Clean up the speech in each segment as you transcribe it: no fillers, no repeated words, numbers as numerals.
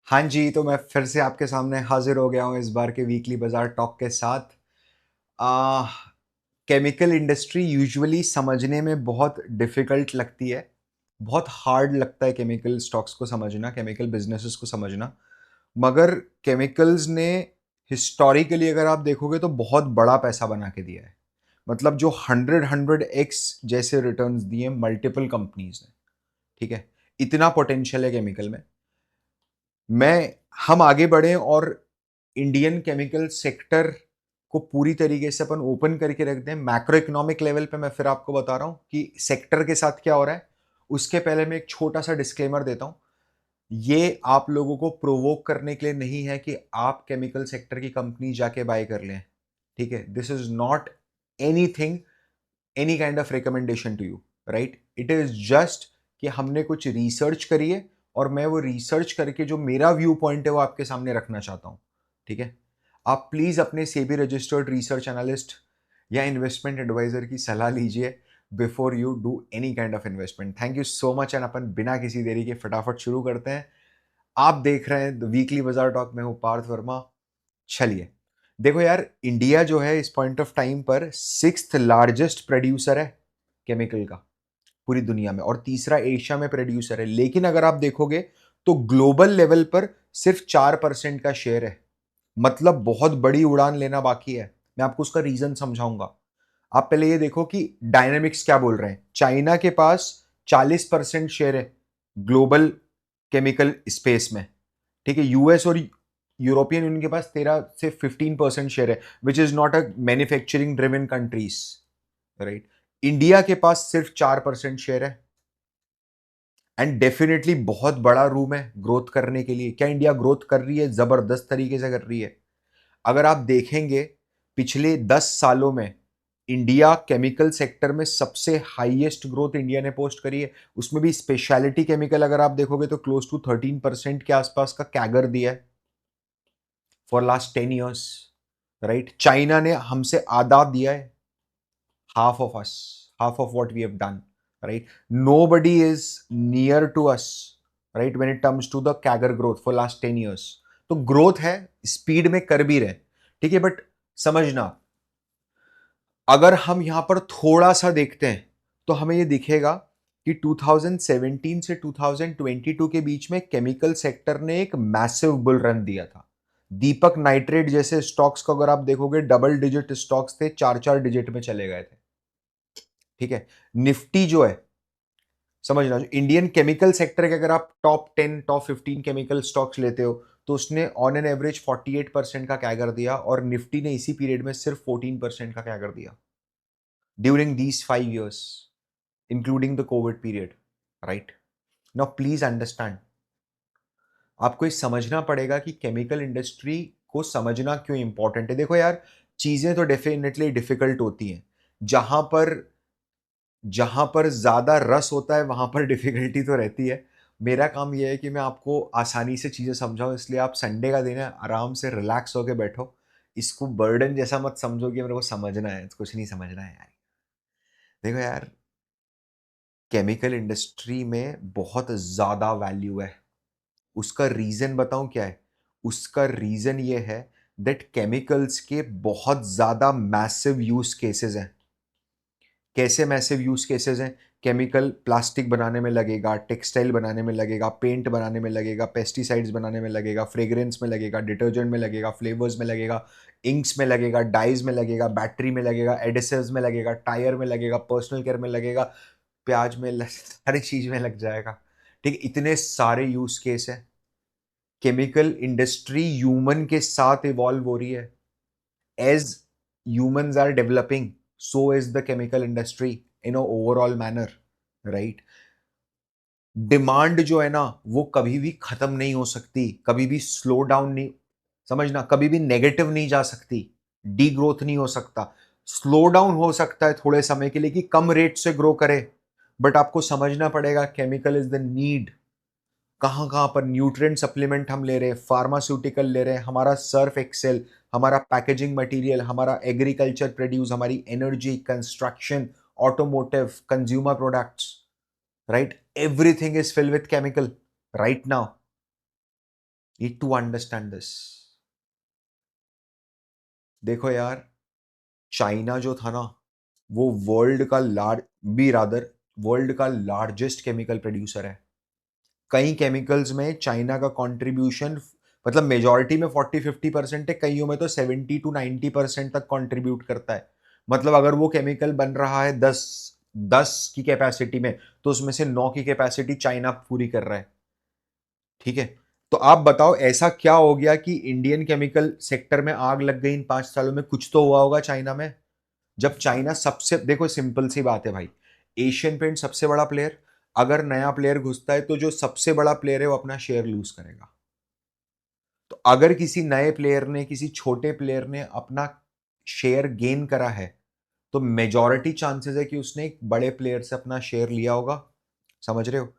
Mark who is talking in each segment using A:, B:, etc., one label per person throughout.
A: हाँ जी, तो मैं फिर से आपके सामने हाज़िर हो गया हूँ इस बार के वीकली बाज़ार टॉक के साथ। आह, केमिकल इंडस्ट्री यूजुअली समझने में बहुत डिफ़िकल्ट लगती है। बहुत हार्ड लगता है केमिकल स्टॉक्स को समझना, केमिकल बिज़नेसेस को समझना। मगर केमिकल्स ने हिस्टोरिकली अगर आप देखोगे तो बहुत बड़ा पैसा बना के दिया है। मतलब जो 100 एक्स जैसे रिटर्न्स दिए मल्टीपल कंपनीज़ ने, ठीक है? इतना पोटेंशियल है केमिकल में। मैं हम आगे बढ़ें और इंडियन केमिकल सेक्टर को पूरी तरीके से अपन ओपन करके रख दें मैक्रो इकोनॉमिक लेवल पे। मैं फिर आपको बता रहा हूं कि सेक्टर के साथ क्या हो रहा है। उसके पहले मैं एक छोटा सा डिस्क्लेमर देता हूं। ये आप लोगों को प्रोवोक करने के लिए नहीं है कि आप केमिकल सेक्टर की कंपनी जाके बाय कर लें, ठीक है? This is not anything, any kind of recommendation to you, right? It is just कि हमने कुछ रिसर्च करी है और मैं वो रिसर्च करके जो मेरा व्यू पॉइंट है वो आपके सामने रखना चाहता हूं, ठीक है? आप प्लीज अपने सेबी रजिस्टर्ड रिसर्च एनालिस्ट या इन्वेस्टमेंट एडवाइजर की सलाह लीजिए before you do any kind of investment. Thank you so much and अपन बिना किसी देरी के फटाफट शुरू करते हैं। आप देख रहे हैं द वीकली बाजार टॉक में, हूं पार्थ वर्मा। चलिए, देखो यार, इंडिया जो है इस पॉइंट ऑफ टाइम पर सिक्स्थ लार्जेस्ट प्रोड्यूसर है केमिकल का पूरी दुनिया में, और तीसरा एशिया में प्रोड्यूसर है। लेकिन अगर आप देखोगे तो ग्लोबल लेवल पर सिर्फ 4% का शेयर है। मतलब बहुत बड़ी उड़ान लेना बाकी है। मैं आपको उसका रीजन समझाऊंगा। आप पहले ये देखो कि डायनेमिक्स क्या बोल रहे हैं। चाइना के पास 40% शेयर है ग्लोबल केमिकल स्पेस में, ठीक है? यूएस और यूरोपियन यूनियन के पास 13 से 15% शेयर है, which is not a manufacturing driven countries, right? India के पास सिर्फ 4% शेयर है। एंड डेफिनेटली बहुत बड़ा रूम है ग्रोथ करने के लिए। क्या इंडिया ग्रोथ कर रही है? जबरदस्त तरीके से कर रही है। अगर आप देखेंगे पिछले 10 सालों में इंडिया केमिकल सेक्टर में सबसे हाईएस्ट ग्रोथ इंडिया ने पोस्ट करी है। उसमें भी स्पेशलिटी केमिकल अगर आप देखोगे तो क्लोज टू 13% के आसपास का कैगर दिया है for last 10 years, right? China ने हमसे आधा दिया है, half of us, half of what we have done, right? Nobody is near to us, right, when it comes to the CAGR growth for last 10 years. तो growth है, speed में कर भी रहे, ठीक है? बट समझना, अगर हम यहां पर थोड़ा सा देखते हैं तो हमें यह दिखेगा कि 2017 से 2022 के बीच में केमिकल सेक्टर ने एक मैसिव बुल रन दिया था। दीपक नाइट्रेट जैसे स्टॉक्स को अगर आप देखोगे, डबल डिजिट स्टॉक्स थे, 4 4 डिजिट में चले गए थे, ठीक है? निफ्टी जो है, समझना, जो इंडियन केमिकल सेक्टर के अगर आप टॉप 10 टॉप 15 केमिकल स्टॉक्स लेते हो तो उसने ऑन एन एवरेज 48% का कैगर दिया, और निफ्टी ने इसी पीरियड में सिर्फ 14% का कैगर दिया during these 5 years, including the Covid period, right? Now please understand, आपको ये समझना पड़ेगा कि केमिकल इंडस्ट्री को समझना क्यों इंपॉर्टेंट है। देखो यार, चीजें तो डेफिनेटली डिफिकल्ट होती हैं। जहां पर जहां पर ज्यादा रस होता है वहां पर डिफिकल्टी तो रहती है। मेरा काम यह है कि मैं आपको आसानी से चीजें समझाऊं, इसलिए आप संडे का दिन है, आराम से रिलैक्स होकर बैठो। इसको बर्डन जैसा मत समझो कि मेरे को समझना है, तो कुछ नहीं समझना है यार। देखो यार, केमिकल इंडस्ट्री में बहुत ज्यादा वैल्यू है। उसका रीजन बताऊं क्या है? उसका रीजन ये है दैट केमिकल्स के बहुत ज्यादा मैसिव यूज केसेस हैं। कैसे मैसिव यूज केसेस हैं? केमिकल प्लास्टिक बनाने में लगेगा, टेक्सटाइल बनाने में लगेगा, पेंट बनाने में लगेगा, पेस्टिसाइड्स बनाने में लगेगा, फ्रेग्रेंस में लगेगा, डिटर्जेंट में लगेगा, फ्लेवर्स में लगेगा, इंक्स में लगेगा, डाइज में लगेगा, बैटरी में लगेगा, एडिसिव्स में लगेगा, टायर में लगेगा, पर्सनल केयर में लगेगा, प्याज में हर चीज में लग जाएगा, ठीक है? इतने सारे यूज केस है। केमिकल इंडस्ट्री ह्यूमन के साथ इवॉल्व हो रही है। As humans are developing, so is the chemical industry in a overall manner, right? Demand जो है ना वो कभी भी खत्म नहीं हो सकती, कभी भी स्लो डाउन नहीं, समझना, कभी भी नेगेटिव नहीं जा सकती, डी ग्रोथ नहीं हो सकता। स्लो डाउन हो सकता है थोड़े समय के लिए कि कम रेट से ग्रो करे, बट आपको समझना पड़ेगा केमिकल इज द नीड। कहाँ कहाँ पर न्यूट्रिएंट सप्लीमेंट हम ले रहे हैं, फार्मास्यूटिकल ले रहे हैं, हमारा सर्फ एक्सेल, हमारा पैकेजिंग मटेरियल, हमारा एग्रीकल्चर प्रोड्यूस, हमारी energy, construction, automotive, consumer products, right? Everything is fill with chemical right now. Need to understand this. देखो यार, चाइना जो था ना, वो वर्ल्ड का लार्जेस्ट केमिकल प्रोड्यूसर है। कई केमिकल्स में चाइना का कंट्रीब्यूशन, मतलब मेजॉरिटी में 40-50% है, कईयों में तो 70-90% तक कंट्रीब्यूट करता है। मतलब अगर वो केमिकल बन रहा है 10 की कैपेसिटी में, तो उसमें से 9 की कैपेसिटी चाइना पूरी कर रहा है। ठीक है। तो आप बताओ ऐसा क्या हो गया कि इंडियन केमिकल सेक्टर में आग लग गई इन 5 सालों में? कुछ तो हुआ होगा चाइना में। जब चाइना सबसे, देखो सिंपल सी बात है भाई, एशियन पेंट सबसे बड़ा प्लेयर, अगर नया प्लेयर घुसता है तो जो सबसे बड़ा प्लेयर है वो अपना शेयर लूज करेगा। तो अगर किसी नए प्लेयर ने, किसी छोटे प्लेयर ने अपना शेयर गेन करा है, तो मेजॉरिटी चांसेस है कि उसने एक बड़े प्लेयर से अपना शेयर लिया होगा। समझ रहे हो?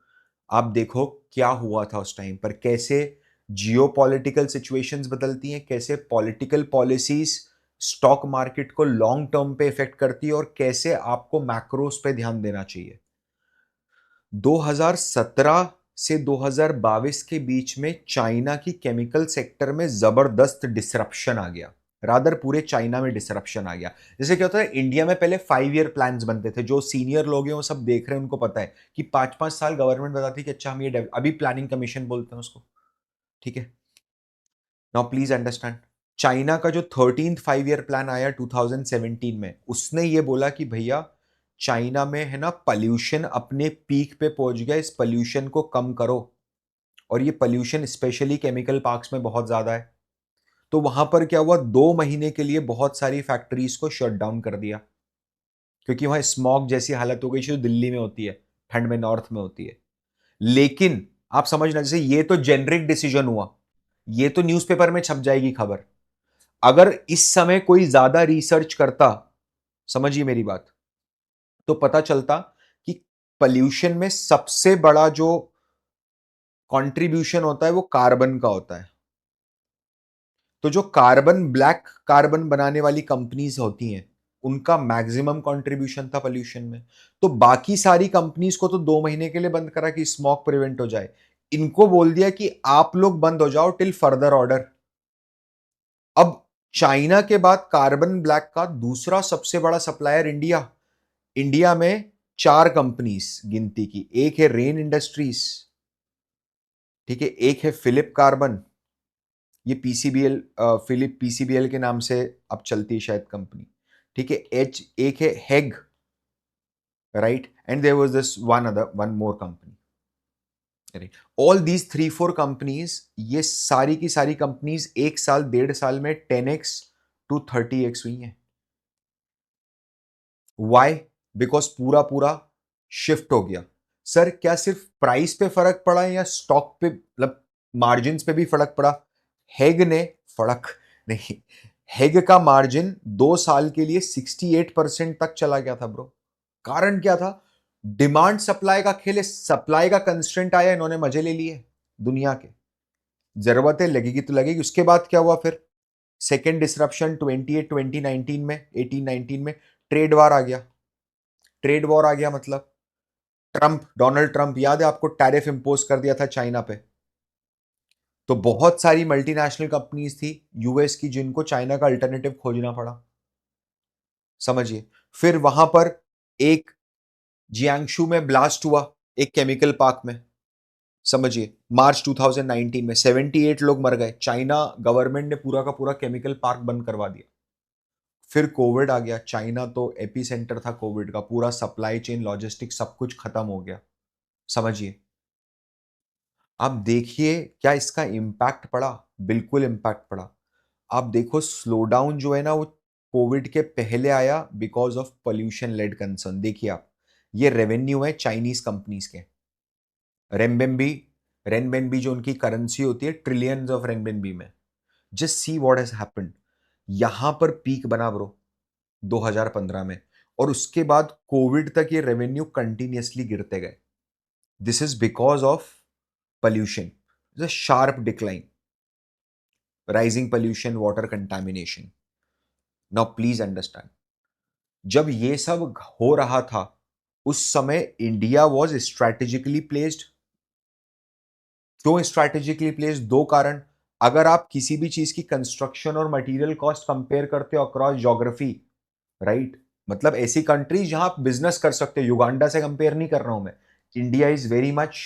A: आप देखो क्या हुआ था उस टाइम पर, कैसे जियो पॉलिटिकल सिचुएशंस बदलती हैं, कैसे पॉलिटिकल पॉलिसीज स्टॉक मार्केट को लॉन्ग टर्म पे इफेक्ट करती है, और कैसे आपको मैक्रोस पे ध्यान देना चाहिए। 2017 से 2022 के बीच में चाइना की केमिकल सेक्टर में जबरदस्त डिसरप्शन आ गया। रादर पूरे चाइना में डिसरप्शन आ गया। जैसे क्या होता है, इंडिया में पहले 5 ईयर प्लान्स बनते थे, जो सीनियर लोग हैं वो सब देख रहे हैं, उनको पता है कि 5-5 साल गवर्नमेंट बताती है कि अच्छा हम ये अभी प्लानिंग कमीशन बोलते हैं उसको। ठीक है। नाउ प्लीज अंडरस्टैंड, चाइना का जो 13th 5 ईयर प्लान आया 2017 में, उसने ये बोला कि भैया चाइना में है ना पॉल्यूशन अपने पीक पे पहुंच गया, इस पॉल्यूशन को कम करो। और ये पॉल्यूशन स्पेशली केमिकल पार्क्स में बहुत ज्यादा है। तो वहां पर क्या हुआ, 2 महीने के लिए बहुत सारी फैक्ट्रीज को शट डाउन कर दिया, क्योंकि वहां स्मॉग जैसी हालत हो गई जो दिल्ली में होती है, ठंड में, नॉर्थ में होती है। लेकिन आप समझना, जैसे ये तो जेनरिक डिसीजन हुआ, ये तो न्यूज़पेपर में छप जाएगी खबर। अगर इस समय कोई ज्यादा रिसर्च करता, समझिए मेरी बात, तो पता चलता कि पॉल्यूशन में सबसे बड़ा जो कंट्रीब्यूशन होता है वो कार्बन का होता है। तो जो ब्लैक कार्बन बनाने वाली कंपनीज होती हैं, उनका मैक्सिमम कंट्रीब्यूशन था पॉल्यूशन में। तो बाकी सारी कंपनीज को तो 2 महीने के लिए बंद करा कि स्मॉग प्रिवेंट हो जाए, इनको बोल दिया कि आप लोग बंद हो जाओ टिल फर्दर ऑर्डर। अब चाइना के बाद कार्बन ब्लैक का दूसरा सबसे बड़ा सप्लायर इंडिया। इंडिया में 4 कंपनीज गिनती की, एक है रेन इंडस्ट्रीज, ठीक है, एक है फिलिप कार्बन, ये पीसीबीएल, फिलिप पीसीबीएल के नाम से अब चलती है शायद कंपनी। ठीक है, एक है हेग, right, and there was this one more company. Right, all these 3-4 companies, ये सारी की सारी कंपनीज 1 साल 1.5 साल में 10x to 30x हुई हैं। वाई? बिकॉज पूरा पूरा शिफ्ट हो गया। सर क्या सिर्फ प्राइस पे फर्क पड़ा है या स्टॉक पे, मतलब मार्जिन पे भी फर्क पड़ा? हेग ने, फर्क नहीं, हेग का मार्जिन 2 साल के लिए 68% तक चला गया था ब्रो। कारण क्या था? डिमांड सप्लाई का खेल है, सप्लाई का कंस्ट्रेंट आया, इन्होंने मजे ले लिए दुनिया के। जरूरतें लगेगी तो लगेगी। उसके बाद क्या हुआ फिर? सेकेंड डिसरप्शन 2019 में, 18-19 में ट्रेड वार आ गया। ट्रेड वॉर आ गया मतलब डोनाल्ड ट्रंप, याद है आपको, टैरिफ इंपोज कर दिया था चाइना पे। तो बहुत सारी मल्टीनेशनल कंपनीज थी यूएस की जिनको चाइना का अल्टरनेटिव खोजना पड़ा। समझिए। फिर वहां पर एक जियांगशू में ब्लास्ट हुआ, एक केमिकल पार्क में। समझिए, मार्च 2019 में 78 लोग मर गए, चाइना गवर्नमेंट ने पूरा का पूरा केमिकल पार्क बंद करवा दिया। फिर कोविड आ गया, चाइना तो एपी सेंटर था कोविड का, पूरा सप्लाई चेन, लॉजिस्टिक्स सब कुछ खत्म हो गया। समझिए। आप देखिए क्या इसका इम्पैक्ट पड़ा। बिल्कुल इम्पैक्ट पड़ा। आप देखो स्लो डाउन जो है ना, वो कोविड के पहले आया because of pollution led concern. देखिए आप, ये रेवेन्यू है चाइनीज कंपनीज के, रेमबेनबी, रेनबेनबी जो उनकी करेंसी होती है, ट्रिलियंस ऑफ रेनबेनबी में। Just see what has happened. यहां पर पीक बना ब्रो 2015 में, और उसके बाद कोविड तक ये रेवेन्यू कंटिन्यूअसली गिरते गए। This is because of pollution. It's a sharp decline, rising pollution, water contamination. Now please understand, जब ये सब हो रहा था, उस समय इंडिया वॉज स्ट्रेटेजिकली प्लेस्ड। क्यों स्ट्रैटेजिकली प्लेस? दो कारण। अगर आप किसी भी चीज की कंस्ट्रक्शन और मटेरियल कॉस्ट कंपेयर करते हो अक्रॉस ज्योग्राफी, राइट, मतलब ऐसी कंट्रीज जहां आप बिजनेस कर सकते हो, युगांडा से कंपेयर नहीं कर रहा हूं मैं, India is very much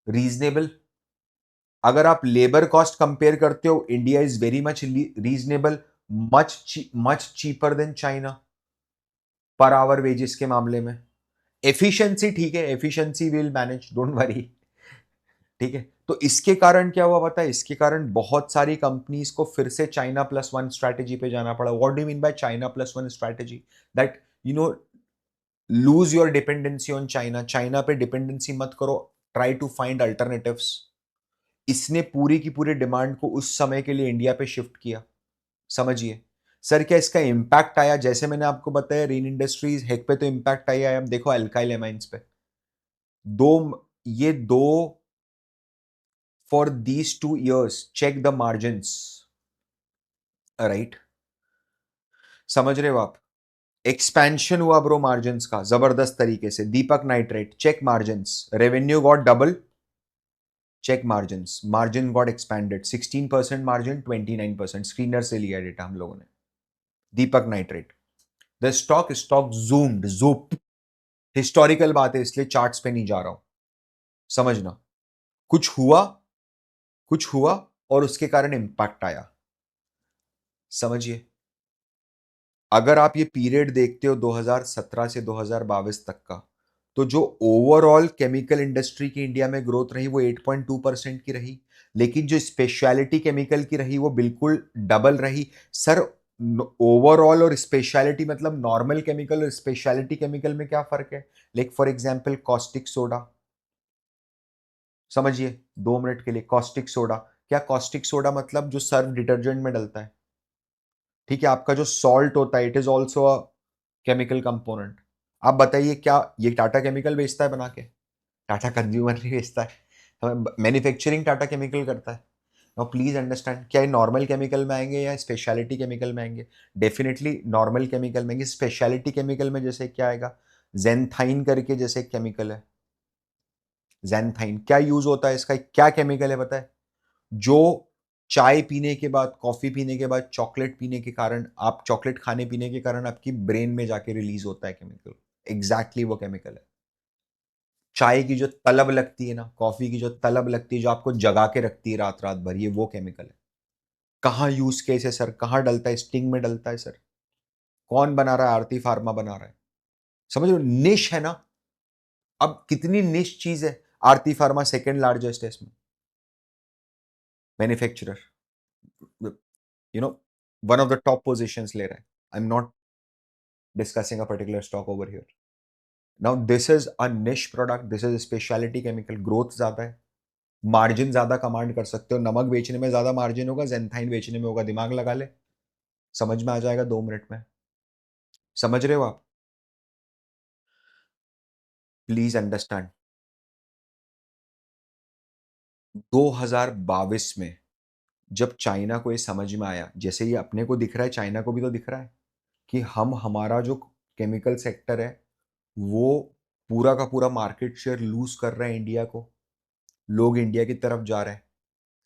A: reasonable. अगर आप लेबर कॉस्ट कंपेयर करते हो, India is very much reasonable, much cheaper than China per hour wages के मामले में। एफिशिएंसी ठीक है, efficiency will manage, don't worry, ठीक है। तो इसके कारण क्या हुआ पता है? इसके कारण बहुत सारी कंपनीज को फिर से चाइना प्लस वन स्ट्रैटेजी पे जाना पड़ा। What do mean by China plus one strategy? That you know, lose your dependency on China. China पे डिपेंडेंसी मत करो, ट्राई टू फाइंड अल्टरनेटिव्स। इसने पूरी की पूरी डिमांड को उस समय के लिए इंडिया पे शिफ्ट किया। समझिए सर, क्या इसका इंपैक्ट आया? जैसे मैंने आपको बताया, रेन इंडस्ट्रीज हेक पे तो इंपैक्ट आया। अब देखो अल्काइल एमाइंस पे, दो, ये दो, for these 2 years check the margins, right, समझ रहे हो आप? एक्सपेंशन हुआ ब्रो मार्जिन्स का जबरदस्त तरीके से। Deepak Nitrite, check margins, revenue got double, check margins, margin got expanded, 16% margin, 29%। Screener से लिया डेटा हम लोगों ने। Deepak Nitrite, the stock zoomed, जूप, हिस्टोरिकल बात है इसलिए चार्ट्स पे नहीं जा रहा हूं, समझना। कुछ हुआ, कुछ हुआ और उसके कारण इंपैक्ट आया, समझिए। अगर आप ये पीरियड देखते हो 2017 से 2022 तक का, तो जो ओवरऑल केमिकल इंडस्ट्री की इंडिया में ग्रोथ रही वो 8.2% की रही, लेकिन जो स्पेशलिटी केमिकल की रही वो बिल्कुल डबल रही। सर, ओवरऑल और स्पेशलिटी मतलब नॉर्मल केमिकल और स्पेशलिटी केमिकल में क्या फर्क है? Like for example caustic soda, समझिए 2 मिनट के लिए। कॉस्टिक सोडा, क्या कॉस्टिक सोडा मतलब जो सर्फ डिटर्जेंट में डलता है, ठीक है? आपका जो सॉल्ट होता है, it is also a chemical component. आप बताइए, क्या ये टाटा केमिकल बेचता है बना के? टाटा कंज्यूमर नहीं बेचता है, मैन्युफैक्चरिंग टाटा केमिकल करता है। नाउ प्लीज अंडरस्टैंड, क्या ये नॉर्मल केमिकल में आएंगे या स्पेशलिटी केमिकल में आएंगे? डेफिनेटली नॉर्मल केमिकल में आएंगे। स्पेशलिटी केमिकल में जैसे क्या आएगा, जेनथाइन करके जैसे एक केमिकल है, जेनथाइन। क्या यूज होता है इसका, क्या केमिकल है पता है? जो चाय पीने के बाद, कॉफी पीने के बाद, चॉकलेट पीने के कारण, आप चॉकलेट खाने पीने के कारण आपकी ब्रेन में जाके रिलीज होता है केमिकल, एग्जैक्टली वो केमिकल है। चाय की जो तलब लगती है ना, कॉफी की जो तलब लगती है, जो आपको जगा के रखती है रात रात भर, ये वो केमिकल है। कहाँ यूज केस है सर? कहाँ डलता है? स्टिंग में डलता है सर। कौन बना रहा है? आरती फार्मा बना रहा है। समझ लो, निश है ना। अब कितनी निश चीज है, आरती फार्मा सेकेंड लार्जेस्ट है इसमें manufacturer, you know, one of the top positions ले रहा है। I am not discussing a particular stock over here. Now this is a niche product, this is a specialty chemical, growth ज्यादा है, margin ज्यादा command कर सकते हो। नमक बेचने में ज्यादा मार्जिन होगा, जेंथाइन बेचने में होगा, दिमाग लगा ले, समझ में आ जाएगा 2 मिनट में। समझ रहे हो आप? प्लीज अंडरस्टैंड, 2022 में जब चाइना को ये समझ में आया, जैसे ये अपने को दिख रहा है, चाइना को भी तो दिख रहा है कि हम, हमारा जो केमिकल सेक्टर है वो पूरा का पूरा मार्केट शेयर लूज कर रहा है इंडिया को, लोग इंडिया की तरफ जा रहे हैं।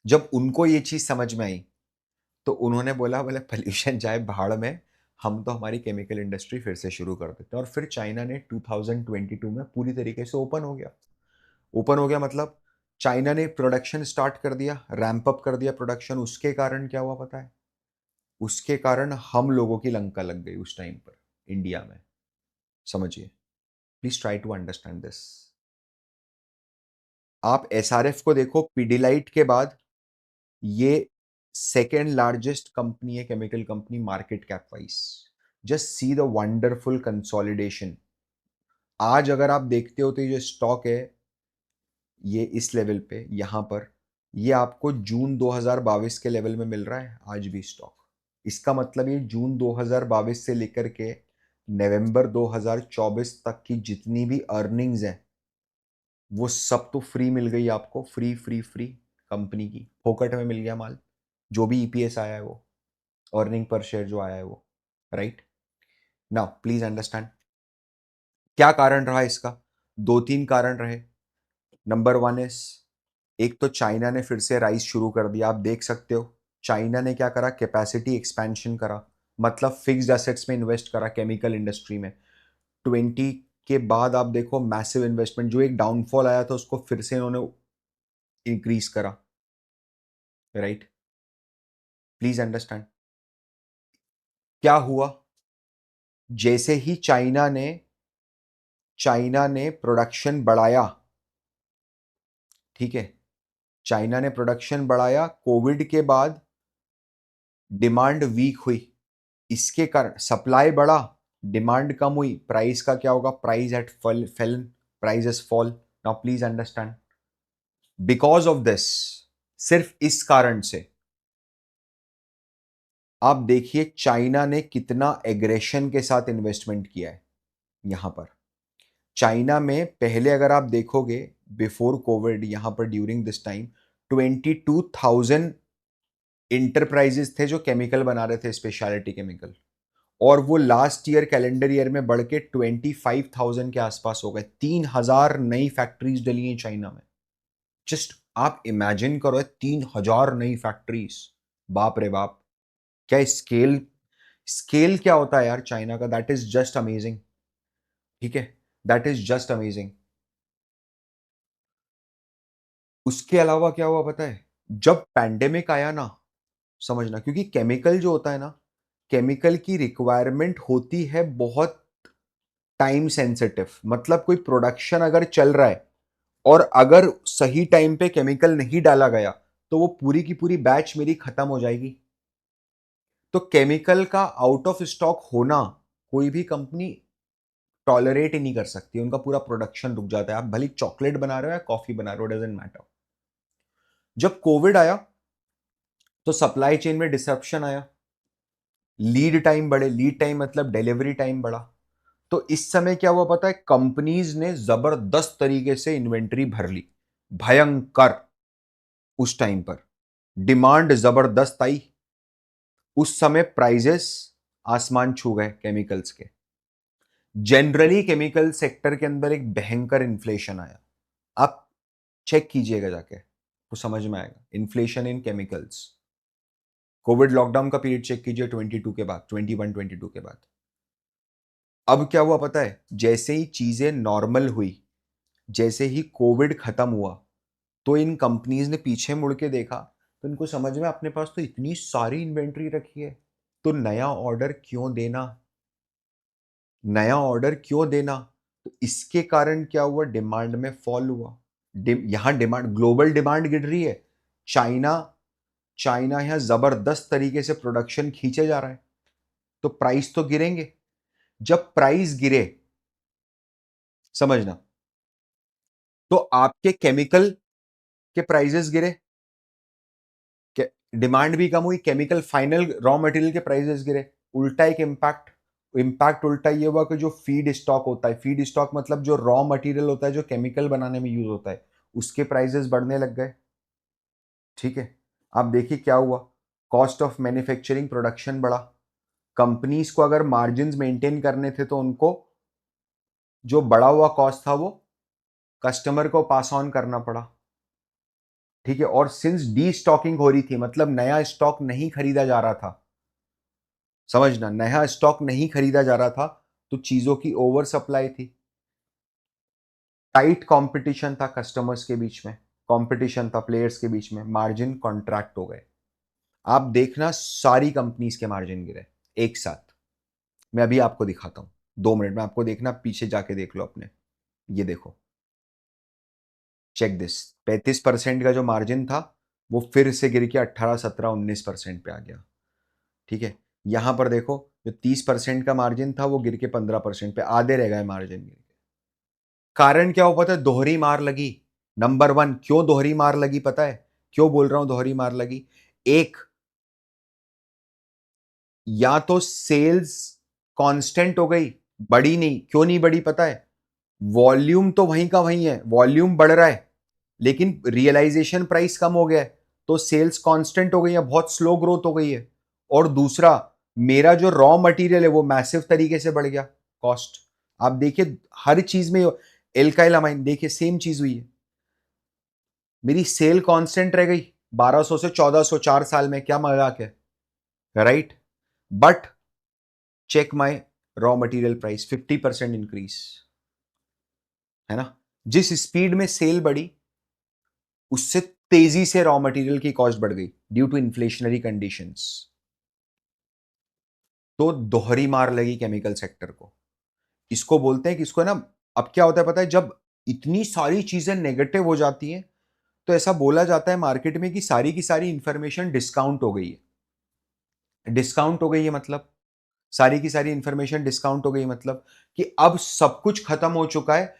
A: जब उनको ये चीज समझ में आई तो उन्होंने बोला, बोले पोल्यूशन जाए भाड़ में, हम तो हमारी केमिकल इंडस्ट्री फिर से शुरू कर देते हैं। और फिर चाइना ने 2022 में पूरी तरीके से ओपन हो गया। ओपन हो गया मतलब चाइना ने प्रोडक्शन स्टार्ट कर दिया, रैंप अप कर दिया प्रोडक्शन। उसके कारण क्या हुआ पता है? उसके कारण हम लोगों की लंका लग गई उस टाइम पर इंडिया में, समझिए। Please try to understand this. आप एसआरएफ को देखो, पीडीलाइट के बाद ये सेकेंड लार्जेस्ट कंपनी है, chemical company, market cap wise. Just see the wonderful consolidation. आज अगर आप देखते हो तो ये जो स्टॉक है, ये इस लेवल पे यहां पर, ये आपको जून 2022 के लेवल में मिल रहा है आज भी स्टॉक। इसका मतलब ये जून 2022 से लेकर के नवंबर 2024 तक की जितनी भी अर्निंग्स हैं वो सब तो फ्री मिल गई आपको, फ्री फ्री फ्री, कंपनी की फोकट में मिल गया माल। जो भी ईपीएस आया है वो, अर्निंग पर शेयर जो आया है वो, राइट। नाउ प्लीज अंडरस्टैंड, क्या कारण रहा इसका? 2-3 कारण रहे। नंबर वन इज एक तो चाइना ने फिर से राइज शुरू कर दिया, आप देख सकते हो। चाइना ने क्या करा, कैपेसिटी एक्सपेंशन करा, मतलब फिक्स्ड एसेट्स में इन्वेस्ट करा केमिकल इंडस्ट्री में। 20 के बाद आप देखो मैसिव इन्वेस्टमेंट, जो एक डाउनफॉल आया था उसको फिर से इन्होंने इंक्रीज करा। राइट, प्लीज अंडरस्टैंड क्या हुआ। जैसे ही चाइना ने प्रोडक्शन बढ़ाया, ठीक है, चाइना ने प्रोडक्शन बढ़ाया, कोविड के बाद डिमांड वीक हुई, इसके कारण सप्लाई बढ़ा, डिमांड कम हुई, प्राइस का क्या होगा, price at fail, prices fall. Now please understand, because of this, सिर्फ इस कारण से आप देखिए चाइना ने कितना एग्रेशन के साथ इन्वेस्टमेंट किया है यहां पर। चाइना में पहले अगर आप देखोगे बिफोर कोविड, यहां पर ड्यूरिंग दिस टाइम 22,000 इंटरप्राइजेस थे जो केमिकल बना रहे थे, स्पेशलिटी केमिकल, और वो लास्ट ईयर कैलेंडर ईयर में बढ़ के 25,000 के आसपास हो गए। 3,000 नई फैक्ट्रीज डली हैं चाइना में। जस्ट आप इमेजिन करो, 3,000 नई फैक्ट्रीज, बाप रे बाप। क्या स्केल, स्केल क्या होता है यार चाइना का, दैट इज जस्ट अमेजिंग। ठीक है, दैट इज जस्ट अमेजिंग। उसके अलावा क्या हुआ पता है, जब पैंडेमिक आया ना, समझना, क्योंकि केमिकल जो होता है ना, केमिकल की रिक्वायरमेंट होती है बहुत टाइम सेंसिटिव। मतलब कोई प्रोडक्शन अगर चल रहा है और अगर सही टाइम पे केमिकल नहीं डाला गया तो वो पूरी की पूरी बैच मेरी खत्म हो जाएगी। तो केमिकल का आउट ऑफ स्टॉक होना कोई भी कंपनी टॉलरेट ही नहीं कर सकती, उनका पूरा प्रोडक्शन रुक जाता है। आप भले चॉकलेट बना रहे हो या कॉफी बना रहे हो, डजेंट मैटर। जब कोविड आया तो सप्लाई चेन में डिसरप्शन आया, लीड टाइम बढ़े, लीड टाइम मतलब डिलीवरी टाइम बढ़ा। तो इस समय क्या हुआ पता है, कंपनीज ने जबरदस्त तरीके से इन्वेंट्री भर ली, भयंकर। उस टाइम पर डिमांड जबरदस्त आई, उस समय प्राइजेस आसमान छू गए केमिकल्स के। जनरली केमिकल सेक्टर के अंदर एक भयंकर इन्फ्लेशन आया। आप चेक कीजिएगा जाके तो समझ में आएगा, inflation in chemicals. Covid lockdown का पीरियड चेक कीजिए 22 के बाद, 21-22 के बाद। अब क्या हुआ पता है, जैसे ही चीजें नॉर्मल हुई, जैसे ही कोविड खत्म हुआ, तो इन कंपनीज ने पीछे मुड़ के देखा, तो इनको समझ में, अपने पास तो इतनी सारी इन्वेंट्री रखी है, तो नया ऑर्डर क्यों देना, नया ऑर्डर क्यों देना। तो इसके कारण क्या हुआ, डिमांड में फॉल हुआ। यहां डिमांड, ग्लोबल डिमांड गिर रही है। चाइना चाइना यहां जबरदस्त तरीके से प्रोडक्शन खींचे जा रहा है, तो प्राइस तो गिरेंगे। जब प्राइस गिरे, समझना, तो आपके केमिकल के प्राइसेस गिरे, डिमांड भी कम हुई, केमिकल फाइनल रॉ मटेरियल के प्राइसेस गिरे। उल्टा एक इम्पैक्ट, इम्पैक्ट उल्टा ये हुआ कि जो फीड स्टॉक होता है, फीड स्टॉक मतलब जो रॉ मटेरियल होता है जो केमिकल बनाने में यूज होता है, उसके प्राइसेस बढ़ने लग गए। ठीक है, अब देखिए क्या हुआ, कॉस्ट ऑफ मैन्युफैक्चरिंग, प्रोडक्शन बढ़ा। कंपनीज को अगर मार्जिन मेंटेन करने थे तो उनको जो बढ़ा हुआ कॉस्ट था वो कस्टमर को पास ऑन करना पड़ा। ठीक है, और सिंस डी स्टॉकिंग हो रही थी, मतलब नया स्टॉक नहीं खरीदा जा रहा था, समझना, नया स्टॉक नहीं खरीदा जा रहा था, तो चीजों की ओवर सप्लाई थी, टाइट कंपटीशन था कस्टमर्स के बीच में, कंपटीशन था प्लेयर्स के बीच में, मार्जिन कॉन्ट्रैक्ट हो गए। आप देखना सारी कंपनीज के मार्जिन गिरे एक साथ। मैं अभी आपको दिखाता हूं, 2 मिनट में आपको देखना, पीछे जाके देख लो अपने। ये देखो, चेक दिस, 35% का जो मार्जिन था वो फिर से गिर के 18, 17, 19% पे आ गया। ठीक है, यहां पर देखो, जो 30% का मार्जिन था वो गिर के 15% पे, आधे रह गए मार्जिन गिर के। कारण क्या हो पता है, दोहरी मार लगी। नंबर वन, क्यों दोहरी मार लगी पता है, क्यों बोल रहा हूं दोहरी मार लगी। एक, या तो सेल्स कांस्टेंट हो गई, बढ़ी नहीं, क्यों नहीं बढ़ी पता है, वॉल्यूम तो वहीं का वहीं है, वॉल्यूम बढ़ रहा है लेकिन रियलाइजेशन प्राइस कम हो गया है, तो सेल्स कांस्टेंट हो गई है, बहुत स्लो ग्रोथ हो गई है। और दूसरा, मेरा जो रॉ मटेरियल है वो मैसिव तरीके से बढ़ गया कॉस्ट। आप देखिए हर चीज में, एल्काइल अमाइन देखिए सेम चीज हुई है। मेरी सेल कांस्टेंट रह गई 1200 से 1400, 4 साल में, क्या मजाक है, right? But check my raw material price, 50% increase, है ना? जिस स्पीड में सेल बढ़ी उससे तेजी से रॉ मटेरियल की कॉस्ट बढ़ गई ड्यू टू इन्फ्लेशनरी कंडीशंस। तो दोहरी मार लगी केमिकल सेक्टर को। इसको बोलते हैं कि इसको ना, अब क्या होता है पता है, जब इतनी सारी चीजें नेगेटिव हो जाती हैं तो ऐसा बोला जाता है मार्केट में कि सारी की सारी इंफॉर्मेशन डिस्काउंट हो गई है। डिस्काउंट हो गई है मतलब, सारी की सारी इंफॉर्मेशन डिस्काउंट हो गई मतलब कि अब सब कुछ खत्म हो चुका है।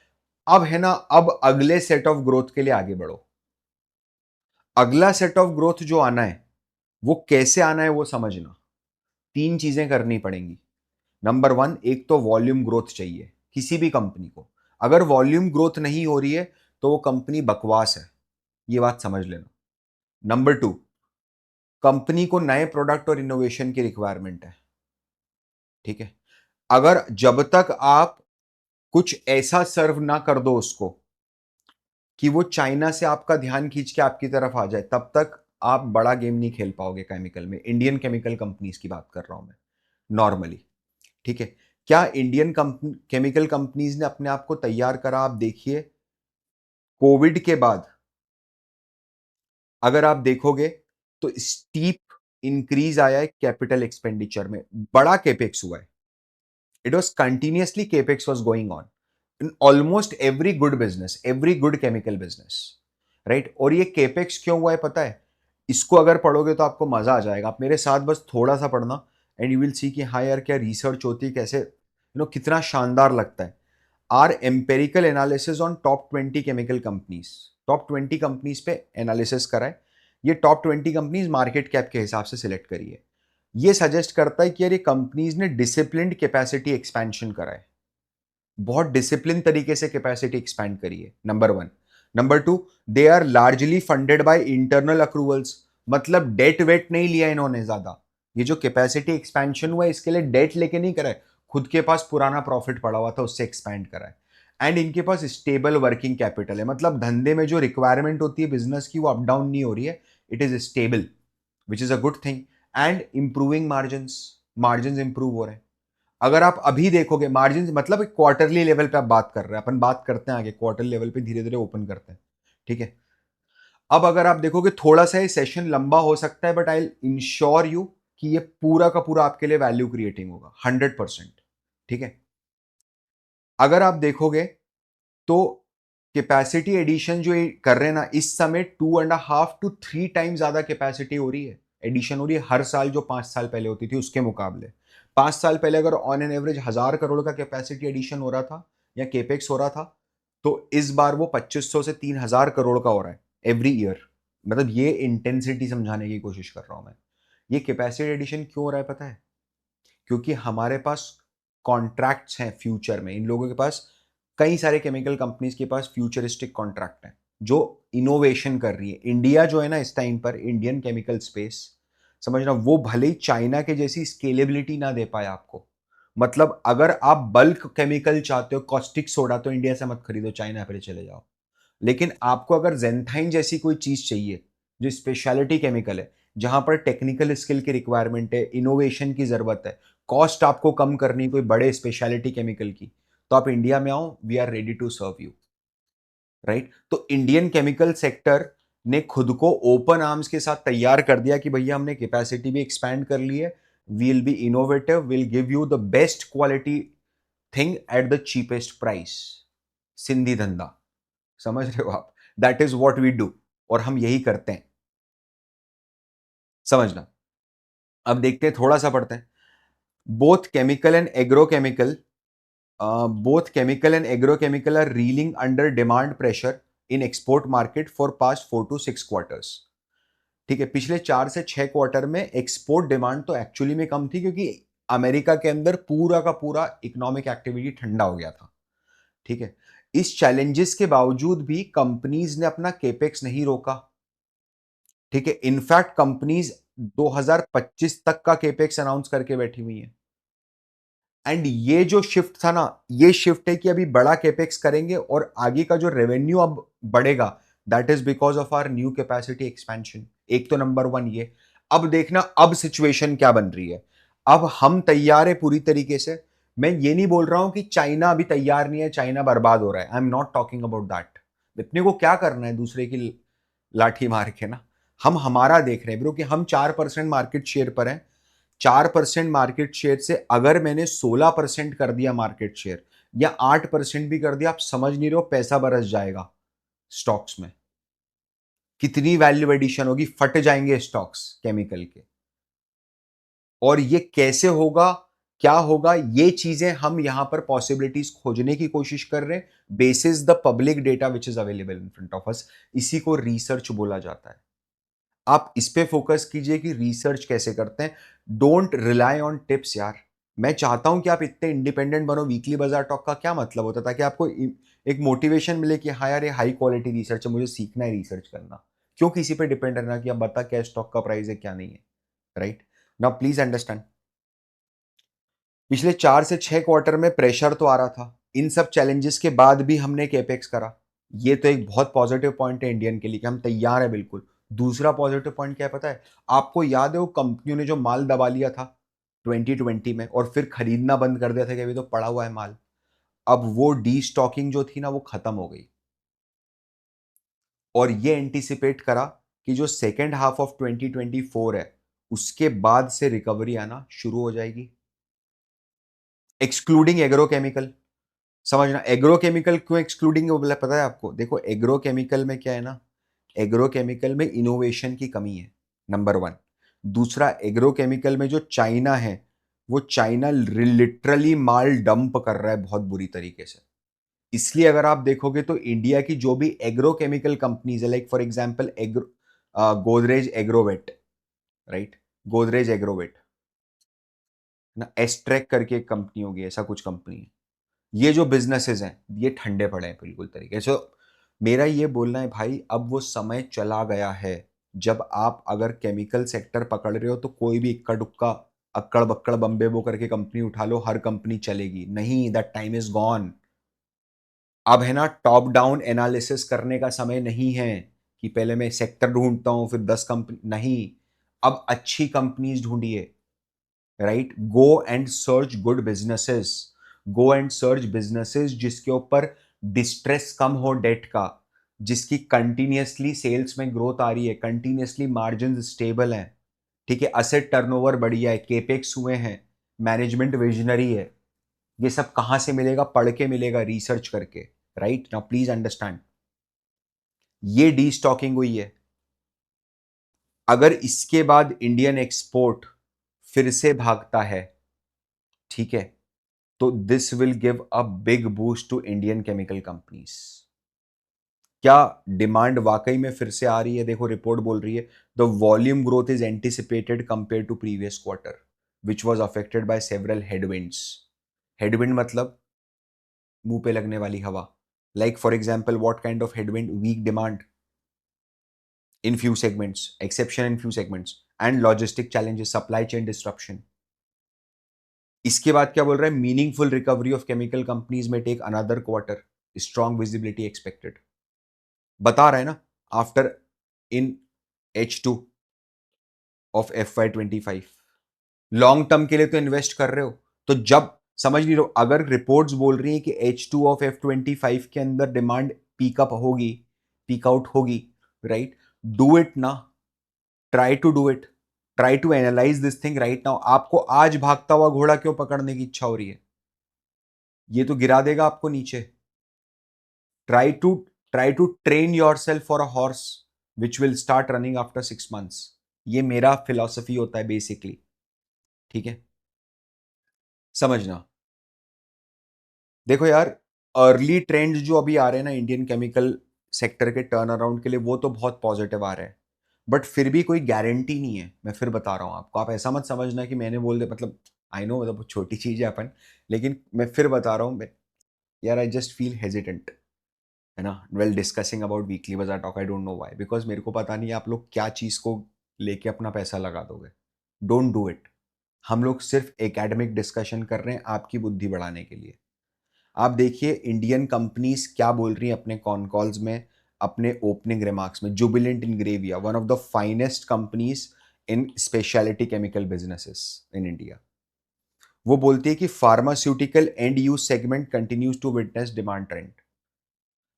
A: अब है ना, अब अगले सेट ऑफ ग्रोथ के लिए आगे बढ़ो। अगला सेट ऑफ ग्रोथ जो आना है वो कैसे आना है वो समझना। तीन चीजें करनी पड़ेंगी। नंबर वन, एक तो वॉल्यूम ग्रोथ चाहिए किसी भी कंपनी को। अगर वॉल्यूम ग्रोथ नहीं हो रही है तो वो कंपनी बकवास है, ये बात समझ लेना। नंबर टू, कंपनी को नए प्रोडक्ट और इनोवेशन की रिक्वायरमेंट है, ठीक है? अगर जब तक आप कुछ ऐसा सर्व ना कर दो उसको कि वो चाइना से आपका ध्यान खींच के आपकी तरफ आ जाए, तब तक आप बड़ा गेम नहीं खेल पाओगे केमिकल में। इंडियन केमिकल कंपनीज की बात कर रहा हूं मैं, नॉर्मली, ठीक है? क्या इंडियन केमिकल कंपनीज ने अपने आप को तैयार करा? आप देखिए, कोविड के बाद अगर आप देखोगे तो स्टीप इंक्रीज आया है कैपिटल एक्सपेंडिचर में, बड़ा केपेक्स हुआ है। It was continuously capex was going on in almost every good business, every good chemical business, right? और ये केपेक्स क्यों हुआ है पता है? इसको अगर पढ़ोगे तो आपको मजा आ जाएगा। आप मेरे साथ बस थोड़ा सा पढ़ना एंड यू विल सी कि हाँ यार, क्या रिसर्च होती है, कैसे कितना शानदार लगता है। Our empirical analysis on top 20 chemical companies, top 20 companies पे एनालिसिस करा है। ये टॉप 20 कंपनीज मार्केट कैप के हिसाब से सिलेक्ट करी है। ये सजेस्ट करता है कि यार ये कंपनीज ने डिसिप्लिन्ड कैपेसिटी एक्सपेंशन करा है, बहुत डिसिप्लिन तरीके से कैपेसिटी एक्सपैंड करी है, number one. Number two, they are largely funded by internal accruals, मतलब डेट वेट नहीं लिया इन्होंने ज्यादा। ये जो कैपेसिटी एक्सपेंशन हुआ है इसके लिए डेट लेके नहीं करा है, खुद के पास पुराना प्रॉफिट पड़ा हुआ था उससे एक्सपैंड करा है। एंड इनके पास स्टेबल वर्किंग कैपिटल है, मतलब धंधे में जो रिक्वायरमेंट होती है बिजनेस की वो अप डाउन नहीं हो रही है, it is stable, which is a good thing. And improving margin, margin improve हो रहे हैं। अगर आप अभी देखोगे मार्जिन, मतलब क्वार्टरली लेवल पे आप बात कर रहे हैं, अपन बात करते हैं आगे क्वार्टरली लेवल पे, धीरे धीरे ओपन करते हैं, ठीक है? अब अगर आप देखोगे थोड़ा सा ये सेशन लंबा हो सकता है, बट आई इंश्योर यू कि ये पूरा का पूरा आपके लिए वैल्यू क्रिएटिंग होगा 100%, ठीक है? अगर आप देखोगे तो कैपेसिटी एडिशन जो ये कर रहे हैं ना, इस समय 2.5 to 3 टाइम ज्यादा कैपेसिटी हो रही है, एडिशन हो रही है हर साल, जो 5 साल पहले होती थी उसके मुकाबले। 5 साल पहले अगर ऑन एन एवरेज 1,000 करोड़ का कैपेसिटी एडिशन हो रहा था या केपेक्स हो रहा था, तो इस बार वो 2500 से 3,000 करोड़ का हो रहा है एवरी ईयर। मतलब ये इंटेंसिटी समझाने की कोशिश कर रहा हूं मैं। ये कैपेसिटी एडिशन क्यों हो रहा है पता है? क्योंकि हमारे पास कॉन्ट्रैक्ट्स हैं फ्यूचर में, इन लोगों के पास, कई सारे केमिकल कंपनीज के पास फ्यूचरिस्टिक कॉन्ट्रैक्ट हैं जो इनोवेशन कर रही है। इंडिया जो है ना इस टाइम पर, इंडियन केमिकल स्पेस, समझना, वो भले ही चाइना के जैसी स्केलेबिलिटी ना दे पाए आपको। मतलब अगर आप बल्क केमिकल चाहते हो, कॉस्टिक सोडा, तो इंडिया से मत खरीदो, चाइना पे चले जाओ। लेकिन आपको अगर जेंथाइन जैसी कोई चीज चाहिए जो स्पेशलिटी केमिकल है, जहां पर टेक्निकल स्किल की रिक्वायरमेंट है, इनोवेशन की जरूरत है, कॉस्ट आपको कम करनी कोई बड़े स्पेशलिटी केमिकल की, तो आप इंडिया में आओ, we are ready to serve you, right? तो इंडियन केमिकल सेक्टर ने खुद को ओपन आर्म्स के साथ तैयार कर दिया कि भैया हमने कैपेसिटी भी एक्सपैंड कर ली है, will be innovative, will give you the best quality thing at the cheapest price. Sindhi धंधा, समझ रहे हो आप? That is what we do, और हम यही करते हैं, समझना। अब देखते हैं, थोड़ा सा पढ़ते हैं। Both chemical and agrochemical, both chemical and agrochemical are reeling under demand pressure in export market for past 4 to 6 quarters। ठीक है, पिछले 4 से 6 क्वार्टर में एक्सपोर्ट डिमांड तो एक्चुअली में कम थी, क्योंकि अमेरिका के अंदर पूरा का पूरा इकोनॉमिक एक्टिविटी ठंडा हो गया था, ठीक है? इस चैलेंजेस के बावजूद भी कंपनीज ने अपना केपेक्स नहीं रोका, ठीक है? इनफैक्ट कंपनीज 2025 तक का केपेक्स अनाउंस करके बैठी हुई है। एंड ये जो शिफ्ट था ना, ये शिफ्ट है कि अभी बड़ा कैपेक्स करेंगे और आगे का जो रेवेन्यू अब बढ़ेगा that is because of our new capacity expansion. एक तो नंबर वन ये। अब देखना अब सिचुएशन क्या बन रही है। अब हम तैयार है पूरी तरीके से। मैं ये नहीं बोल रहा हूं कि चाइना अभी तैयार नहीं है, चाइना बर्बाद हो रहा है। I am not talking about that. अपने को क्या करना है दूसरे की लाठी मार के ना। हम हमारा देख रहे हैं ब्रो कि हम 4% मार्केट शेयर पर हैं। 4% मार्केट शेयर से अगर मैंने 16% कर दिया मार्केट शेयर, या 8% भी कर दिया, आप समझ नहीं रहे हो पैसा बरस जाएगा स्टॉक्स में। कितनी वैल्यू एडिशन होगी, फट जाएंगे स्टॉक्स केमिकल के। और ये कैसे होगा, क्या होगा, ये चीजें हम यहां पर पॉसिबिलिटीज खोजने की कोशिश कर रहे हैं basis the public data which is available in front of us. इसी को रिसर्च बोला जाता है। आप इस पे फोकस कीजिए कि रिसर्च कैसे करते हैं। डोंट रिलाई ऑन टिप्स यार। मैं चाहता हूं कि आप इतने इंडिपेंडेंट बनो। वीकली बाजार टॉक का क्या मतलब होता था कि आपको एक मोटिवेशन मिले कि हाँ यार ये हाई क्वालिटी रिसर्च है, मुझे सीखना है रिसर्च करना। क्यों किसी पे डिपेंड रहना कि आप बता क्या स्टॉक का प्राइस है क्या नहीं है। राइट नाउ प्लीज अंडरस्टैंड, पिछले 4 से 6 क्वार्टर में प्रेशर तो आ रहा था। इन सब चैलेंजेस के बाद भी हमने कैपेक्स करा। ये तो एक बहुत पॉजिटिव पॉइंट है इंडियन के लिए कि हम तैयार है बिल्कुल। दूसरा पॉजिटिव पॉइंट क्या है पता है आपको? याद है वो कंपनियों ने जो माल दबा लिया था 2020 में और फिर खरीदना बंद कर दिया था कि अभी तो पड़ा हुआ है माल। अब वो डी स्टॉकिंग जो थी ना वो खत्म हो गई। और ये एंटिसिपेट करा कि जो सेकेंड हाफ ऑफ 2024 है उसके बाद से रिकवरी आना शुरू हो जाएगी, एक्सक्लूडिंग एग्रोकेमिकल। समझना एग्रोकेमिकल क्यों एक्सक्लूडिंग बोला पता है आपको? देखो एग्रोकेमिकल में क्या है ना, एग्रोकेमिकल में इनोवेशन की कमी है, नंबर वन। दूसरा एग्रोकेमिकल में जो चाइना है वो चाइना लिटरली माल डंप कर रहा है बहुत बुरी तरीके से। इसलिए अगर आप देखोगे तो इंडिया की जो भी एग्रोकेमिकल कंपनीज है, like for example agro Godrej Agrovet, right, Godrej Agrovet ना, एस्ट्रेक करके एक कंपनी होगी, ऐसा कुछ कंपनी है। ये जो बिजनेसेस हैं ये ठंडे पड़े हैं बिल्कुल तरीके से। मेरा ये बोलना है भाई अब वो समय चला गया है जब आप अगर केमिकल सेक्टर पकड़ रहे हो तो कोई भी इक्का दुक्का अक्कड़ बक्कड़ बम्बे बो करके कंपनी उठा लो हर कंपनी चलेगी नहीं। That time is gone. अब है ना टॉप डाउन एनालिसिस करने का समय नहीं है कि पहले मैं सेक्टर ढूंढता हूं फिर 10 कंपनी, नहीं। अब अच्छी कंपनीज ढूंढिए, right. Go and search good businesses. Go and search businesses जिसके ऊपर डिस्ट्रेस कम हो डेट का, जिसकी कंटिन्यूसली सेल्स में ग्रोथ आ रही है, कंटिन्यूसली मार्जिन स्टेबल है, ठीक है, असेट टर्नओवर बढ़िया है, केपेक्स हुए हैं, मैनेजमेंट विजनरी है। ये सब कहां से मिलेगा? पढ़ के मिलेगा, रिसर्च करके। राइट नाउ प्लीज अंडरस्टैंड, ये डी स्टॉकिंग हुई है। अगर इसके बाद इंडियन एक्सपोर्ट फिर से भागता है, ठीक है, तो this will give a big boost to Indian chemical companies. क्या डिमांड वाकई में फिर से आ रही है? देखो रिपोर्ट बोल रही है the volume growth is anticipated compare to previous quarter which was affected by several headwinds. Headwind मतलब मुंह पे लगने वाली हवा। Like for example what kind of headwind? Weak demand in few segments, exception in few segments, and logistic challenges, supply chain disruption. इसके बाद क्या बोल रहा है? Meaningful recovery of chemical companies में take another quarter, strong visibility expected. बता रहा है ना, after in H2 of FY25। Long term के लिए तो इन्वेस्ट कर रहे हो, तो जब समझ नहीं रहे हो, अगर रिपोर्ट्स बोल रही हैं कि H2 ऑफ F25 के अंदर डिमांड पीकअप होगी, पीक आउट होगी, राइट, डू इट ना, try to do it, try to analyze this thing right now. आपको आज भागता हुआ घोड़ा क्यों पकड़ने की इच्छा हो रही है? ये तो गिरा देगा आपको नीचे। Try to try to train yourself for a horse which will start running after 6 months। ये मेरा फिलॉसफी होता है बेसिकली, ठीक है, समझना। देखो यार, अर्ली ट्रेंड्स जो अभी आ रहे हैं ना इंडियन केमिकल सेक्टर के टर्न अराउंड के लिए, वो तो बहुत पॉजिटिव आ रहे हैं, बट फिर भी कोई गारंटी नहीं है। मैं फिर बता रहा हूं आपको, आप ऐसा मत समझना कि मैंने बोल दिया, मतलब आई नो मतलब छोटी चीज है अपन, लेकिन मैं फिर बता रहा हूं यार, आई जस्ट फील हेजिटेंट, है ना, वेल डिस्कसिंग अबाउट वीकली बाजार talk. I don't know why, because मेरे को पता नहीं है आप लोग क्या चीज को लेके अपना पैसा लगा दोगे। Don't do it. हम लोग सिर्फ एकेडमिक डिस्कशन कर रहे हैं आपकी बुद्धि बढ़ाने के लिए। आप देखिए इंडियन कंपनीज क्या बोल रही हैं अपने कॉन कॉल्स में, अपने ओपनिंग रिमार्क्स में, Jubilant Ingrevia, one of the finest companies in specialty chemical businesses in India, वो बोलती है कि pharmaceutical end use segment continues to witness demand trend.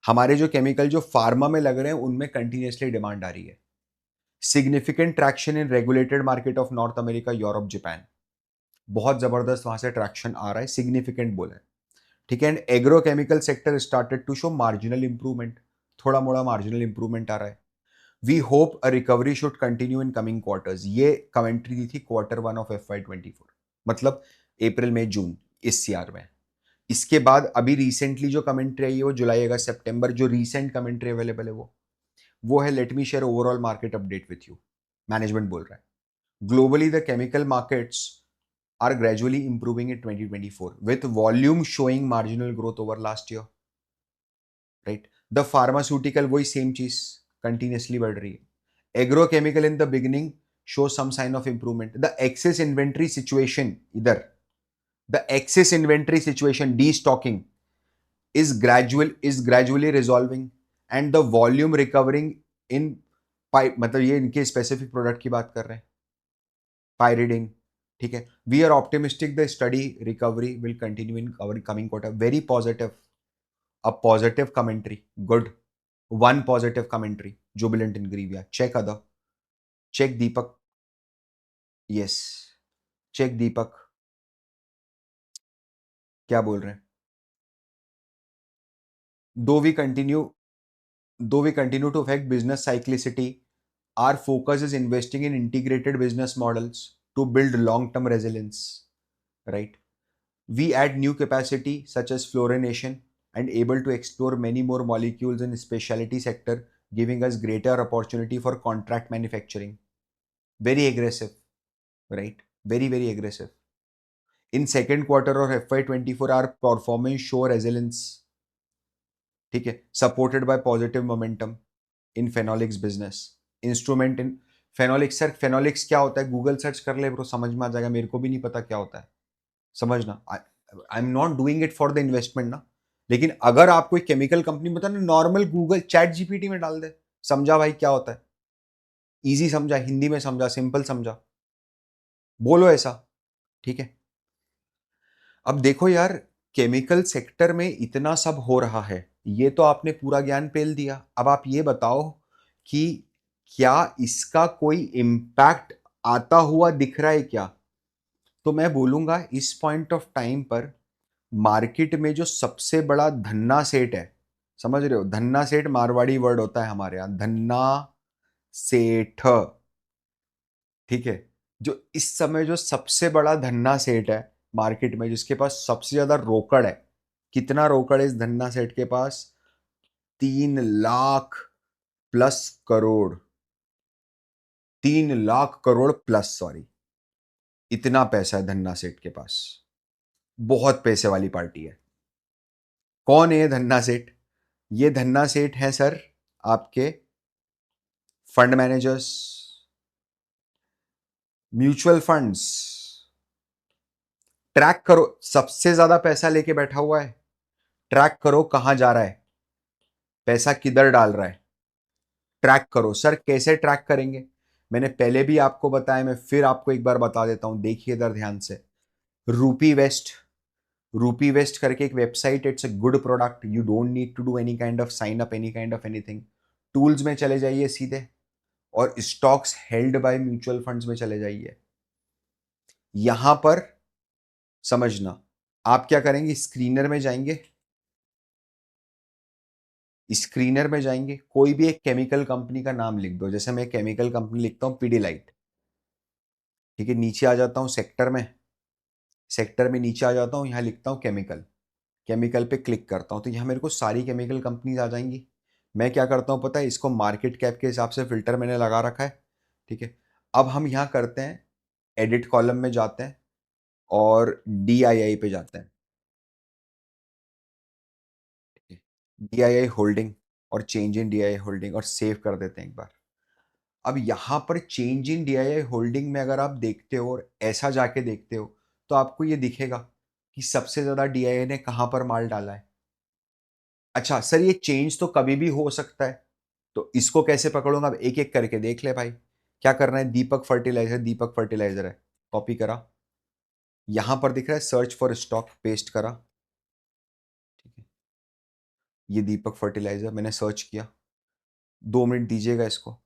A: हमारे जो केमिकल जो फार्मा में लग रहे हैं उनमें कंटिन्यूसली डिमांड आ रही है। Significant traction in regulated market of north America, Europe, Japan, बहुत जबरदस्त वहां से ट्रैक्शन आ रहा है, सिग्निफिकेंट बोला है, ठीक है। And agrochemical sector started to show marginal improvement, थोड़ा मोड़ा मार्जिनल इंप्रूवमेंट आ रहा है। We hope a recovery should continue in coming quarters, ये कमेंट्री दी थी Q1 ऑफ FY24, मतलब अप्रैल मई जून इस ईयर में। इसके बाद अभी रिसेंटली जो कमेंट्री आई है वो जुलाई अगस्त सितंबर, जो रिसेंट कमेंट्री अवेलेबल है वो है, let me share overall market update with you. Management बोल रहा है, globally the chemical markets are gradually improving in 2024 with volume showing marginal growth over last year, right? The pharmaceutical वही same चीज continuously बढ़ रही है। Agrochemical in the beginning show some sign of improvement. The excess inventory situation, इधर the excess inventory situation, destocking is gradually resolving and the volume recovering in pipe, मतलब ये इनके specific product की बात कर रहे हैं, पायरिडिन, ठीक है। We are optimistic the study recovery will continue in coming quarter, very positive, a positive commentary, good, one positive commentary, Jubilant Ingrevia, check other, check Deepak, yes, check Deepak, क्या बोल रहे हैं? Though we continue though we continue to affect business cyclicity, our focus is investing in integrated business models to build long-term resilience, right? We add new capacity such as fluorination and able to explore many more molecules in specialty sector, giving us greater opportunity for contract manufacturing. Very aggressive, right? Very, very aggressive. In second quarter of FY24, our performance show resilience, ठीक है, supported by positive momentum in phenolics business, instrument in phenolics. Sir phenolics क्या होता है? Google search कर ले bro, समझ में आ जाएगा, मेरे को भी नहीं पता क्या होता है, समझना। I am not doing it for the investment ना, लेकिन अगर आप कोई केमिकल कंपनी बता ना, नॉर्मल गूगल चैट जीपीटी में डाल दे, समझा भाई क्या होता है, इजी समझा, हिंदी में समझा, सिंपल समझा, बोलो ऐसा, ठीक है। अब देखो यार, केमिकल सेक्टर में इतना सब हो रहा है, ये तो आपने पूरा ज्ञान पेल दिया। अब आप ये बताओ कि क्या इसका कोई इम्पैक्ट आता हुआ दिख रहा है क्या? तो मैं बोलूंगा इस पॉइंट ऑफ टाइम पर मार्केट में जो सबसे बड़ा धन्ना सेठ है, समझ रहे हो, धन्ना सेठ मारवाड़ी वर्ड होता है हमारे यहां, धन्ना सेठ, ठीक है। जो इस समय जो सबसे बड़ा धन्ना सेठ है मार्केट में, जिसके पास सबसे ज्यादा रोकड़ है, कितना रोकड़ है इस धन्ना सेठ के पास? 3 lakh plus crore, 3 lakh crore plus, sorry, इतना पैसा है धन्ना सेठ के पास, बहुत पैसे वाली पार्टी है। कौन है ये धन्ना सेठ? ये धन्ना सेठ है सर आपके fund managers, mutual funds. Track करो, सबसे ज्यादा पैसा लेके बैठा हुआ है, ट्रैक करो कहां जा रहा है पैसा, किधर डाल रहा है, ट्रैक करो। सर कैसे ट्रैक करेंगे? मैंने पहले भी आपको बताया, मैं फिर आपको एक बार बता देता हूं, देखिए इधर ध्यान से। रूपी वेस्ट, रूपी वेस्ट करके एक website, it's a good product, you don't need to do any kind of sign up, any kind of anything. Tools में चले जाइए सीधे और stocks held by mutual funds में चले जाइए। यहां पर समझना, आप क्या करेंगे, स्क्रीनर में जाएंगे, स्क्रीनर में जाएंगे, कोई भी एक केमिकल कंपनी का नाम लिख दो, जैसे मैं केमिकल कंपनी लिखता हूं पीडीलाइट, ठीक है। नीचे आ जाता हूं सेक्टर में, सेक्टर में नीचे आ जाता हूं, यहां लिखता हूं केमिकल, केमिकल पे क्लिक करता हूं तो यहां मेरे को सारी केमिकल कंपनीज आ जाएंगी। मैं क्या करता हूं पता है, इसको मार्केट कैप के हिसाब से फिल्टर मैंने लगा रखा है, ठीक है। अब हम यहां करते हैं, एडिट कॉलम में जाते हैं और DII पे जाते हैं, DII होल्डिंग, और चेंज इन DII होल्डिंग, और सेव कर देते हैं एक बार। अब यहां पर चेंज इन DII होल्डिंग में अगर आप देखते हो और ऐसा जाके देखते हो तो आपको ये दिखेगा कि सबसे ज्यादा DII ने कहां पर माल डाला है। अच्छा सर, ये चेंज तो कभी भी हो सकता है, तो इसको कैसे पकड़ूंगा? अब एक एक करके देख ले भाई। क्या करना है? दीपक फर्टिलाइजर, दीपक फर्टिलाइजर है, कॉपी करा, यहां पर दिख रहा है सर्च फॉर स्टॉक, पेस्ट करा, ठीक है। ये दीपक फर्टिलाइजर मैंने सर्च किया, 2 मिनट दीजिएगा इसको,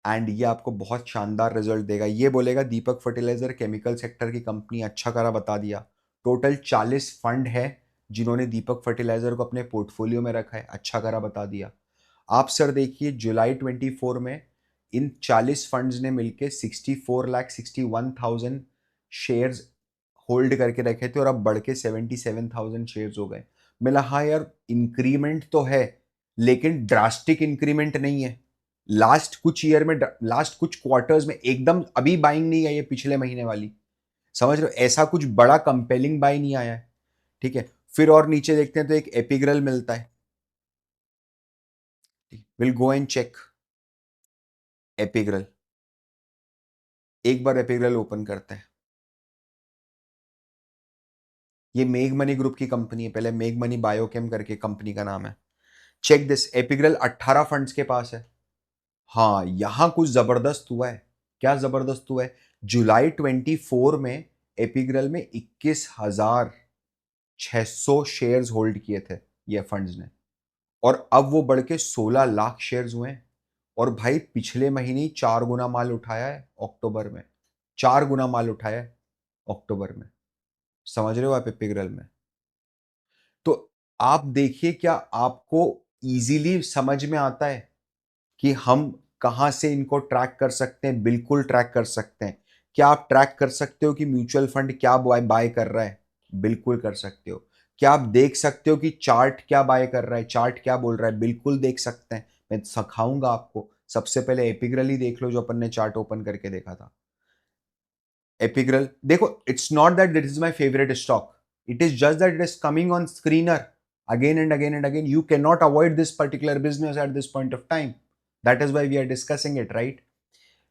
A: एंड ये आपको बहुत शानदार रिजल्ट देगा। ये बोलेगा दीपक फर्टिलाइजर केमिकल सेक्टर की कंपनी, अच्छा करा बता दिया। टोटल 40 फंड है जिन्होंने दीपक फर्टिलाइजर को अपने पोर्टफोलियो में रखा है, अच्छा करा बता दिया। आप सर देखिए जुलाई 24 में इन 40 फंड्स ने मिलके 64,61,000 शेयर्स होल्ड करके रखे थे और अब बढ़ के 77,000 शेयर्स हो गए। मिला हाँ यार, इंक्रीमेंट तो है लेकिन ड्रास्टिक इंक्रीमेंट नहीं है। लास्ट कुछ ईयर में, लास्ट कुछ क्वार्टर्स में एकदम अभी बाइंग नहीं आई है, पिछले महीने वाली, समझ रहे हो, ऐसा कुछ बड़ा कंपेलिंग बाई नहीं आया है, ठीक है। फिर और नीचे देखते हैं तो एक एपिग्रल मिलता है, विल गो एंड चेक एपिग्रल। एक बार एपिग्रल ओपन करते हैं। ये मेग मनी ग्रुप की कंपनी है, पहले मेग मनी बायोकेम करके कंपनी का नाम है। चेक दिस, एपिग्रल 18 फंड्स के पास है। हाँ, यहां कुछ जबरदस्त हुआ है। क्या जबरदस्त हुआ है? जुलाई 24 में एपिग्रल में 21,600 शेयर्स होल्ड किए थे ये फंड्स ने, और अब वो बढ़ के 16 लाख शेयर्स हुए हैं। और भाई पिछले महीने ही 4 गुना माल उठाया है अक्टूबर में, 4 गुना माल उठाया है अक्टूबर में, समझ रहे हो आप एपिग्रल में। तो आप देखिए, क्या आपको इजीली समझ में आता है कि हम कहां से इनको ट्रैक कर सकते हैं? बिल्कुल ट्रैक कर सकते हैं। क्या आप ट्रैक कर सकते हो कि म्यूचुअल फंड क्या बाय बाय कर रहा है? बिल्कुल कर सकते हो। क्या आप देख सकते हो कि चार्ट क्या बाय कर रहा है, चार्ट क्या बोल रहा है? बिल्कुल देख सकते हैं। मैं सिखाऊंगा आपको। सबसे पहले एपिग्रल ही देख लो जो अपन ने चार्ट ओपन करके देखा था। एपिग्रल देखो, it's not that this is my favourite stock, it is just that it is coming on screener again and again and again. You cannot avoid this particular business at this point of time. That is why we are discussing it, right?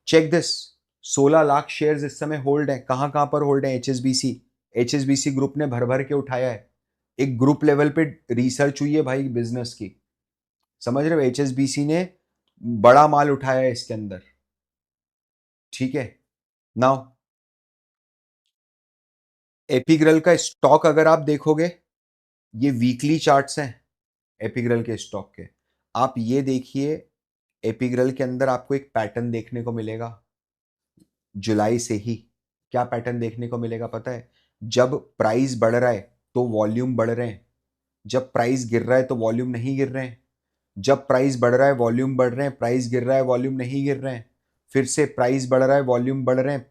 A: Check this, 16 lakh shares इस समय hold है। कहां कहां पर hold है? HSBC, HSBC group ने भर भर के उठाया है। एक ग्रुप लेवल पे रिसर्च हुई है भाई बिजनेस की, समझ रहे हो, एचएसबीसी ने बड़ा माल उठाया है इसके अंदर, ठीक है। नाउ एपिग्रल का स्टॉक अगर आप देखोगे, ये वीकली चार्ट्स हैं एपिग्रल के स्टॉक के। आप ये देखिए, एपिग्रल के अंदर आपको एक पैटर्न देखने को मिलेगा जुलाई से ही। क्या पैटर्न देखने को मिलेगा पता है? जब प्राइस बढ़ रहा है तो वॉल्यूम बढ़ रहे हैं, जब प्राइस गिर रहा है तो वॉल्यूम नहीं गिर रहे हैं, जब प्राइस बढ़ रहा है वॉल्यूम बढ़ रहे हैं, प्राइस गिर रहा है वॉल्यूम नहीं गिर रहे हैं, फिर से प्राइस बढ़ रहा है वॉल्यूम बढ़ रहे हैं,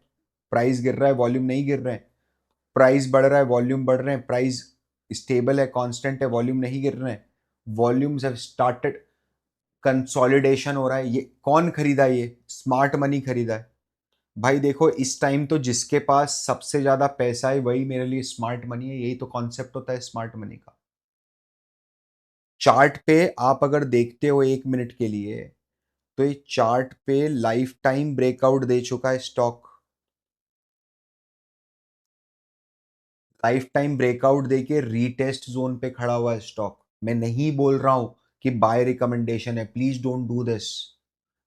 A: प्राइस गिर रहा है वॉल्यूम नहीं गिर रहे हैं, प्राइस बढ़ रहा है वॉल्यूम बढ़ रहे हैं, प्राइस स्टेबल है कांस्टेंट है वॉल्यूम नहीं गिर रहे हैं। वॉल्यूम्स हैव स्टार्टेड, कंसोलिडेशन हो रहा है। ये कौन खरीदा? ये स्मार्ट मनी खरीदा है भाई। देखो इस टाइम तो जिसके पास सबसे ज्यादा पैसा है वही मेरे लिए स्मार्ट मनी है, यही तो कॉन्सेप्ट होता है स्मार्ट मनी का। चार्ट पे आप अगर देखते हो 1 मिनट के लिए, तो ये चार्ट पे लाइफ टाइम ब्रेकआउट दे चुका है स्टॉक, लाइफ टाइम ब्रेकआउट देके रीटेस्ट जोन पे खड़ा हुआ है स्टॉक। मैं नहीं बोल रहा हूं कि बाय रिकमेंडेशन है, please don't do this,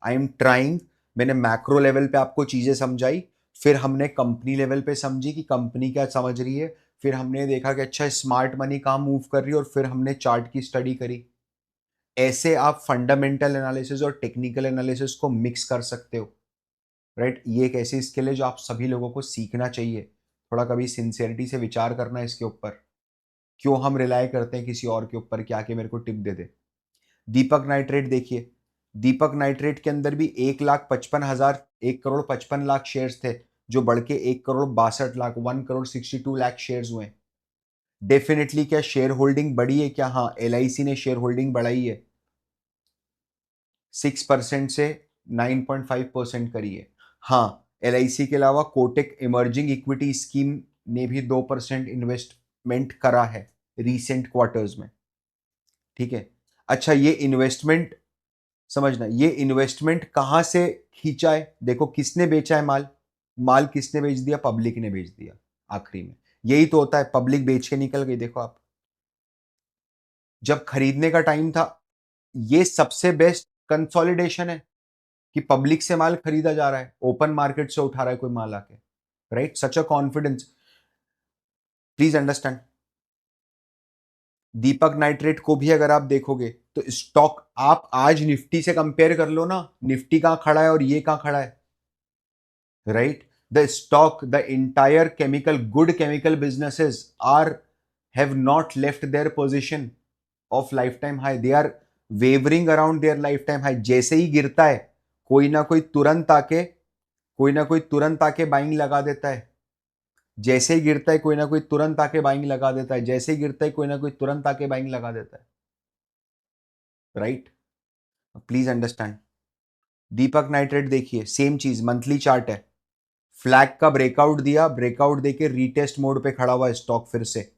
A: I am trying. मैंने मैक्रो लेवल पे आपको चीजें समझाई, फिर हमने कंपनी लेवल पे समझी कि कंपनी क्या समझ रही है, फिर हमने देखा कि अच्छा स्मार्ट मनी कहाँ मूव कर रही है, और फिर हमने चार्ट की स्टडी करी। ऐसे आप फंडामेंटल एनालिसिस और टेक्निकल एनालिसिस को मिक्स कर सकते हो, राइट। ये एक ऐसी स्किल है जो आप सभी लोगों को सीखना चाहिए। थोड़ा कभी सिंसियरिटी से विचार करना इसके ऊपर, क्यों हम रिलाय करते हैं किसी और के ऊपर कि आके मेरे को टिप दे दे। दीपक नाइट्रेट देखिए, दीपक नाइट्रेट के अंदर भी 1,55,000, 1,55,00,000 शेयर्स थे, जो बढ़ के 1,62,00,000, 1,62,00,000 शेयर्स हुए। डेफिनेटली क्या शेयर होल्डिंग बढ़ी है? क्या हाँ, एलआईसी ने शेयर होल्डिंग बढ़ाई है, 6% से 9.5% करी है। हाँ, एलआईसी के अलावा कोटेक इमर्जिंग इक्विटी स्कीम ने भी 2% इन्वेस्टमेंट करा है रिसेंट क्वार्टर्स में, ठीक है। अच्छा, ये इन्वेस्टमेंट समझना, ये इन्वेस्टमेंट कहां से खींचा है? देखो किसने बेचा है माल, माल किसने बेच दिया? पब्लिक ने बेच दिया आखिरी में। यही तो होता है, पब्लिक बेच के निकल गई। देखो आप, जब खरीदने का टाइम था, ये सबसे बेस्ट कंसोलिडेशन है कि पब्लिक से माल खरीदा जा रहा है, ओपन मार्केट से उठा रहा है कोई माल आके, right? Such a confidence, please understand. Deepak nitrate को भी अगर आप देखोगे तो स्टॉक आप आज निफ्टी से कंपेयर कर लो ना, निफ्टी कहां खड़ा है और ये कहां खड़ा है, right? The stock, the entire chemical, good chemical businesses are have not left their position of lifetime high. They are wavering around their lifetime high. जैसे ही गिरता है कोई ना कोई तुरंत आके बाइंग लगा देता है। जैसे ही गिरता है कोई ना कोई तुरंत आके बाइंग लगा देता है। जैसे ही गिरता है कोई ना कोई तुरंत आके बाइंग लगा देता है, right? Please understand. Deepak nitrate देखिए, सेम चीज, मंथली चार्ट है, फ्लैग का ब्रेकआउट दिया, ब्रेकआउट देके रीटेस्ट मोड पे खड़ा हुआ है स्टॉक फिर से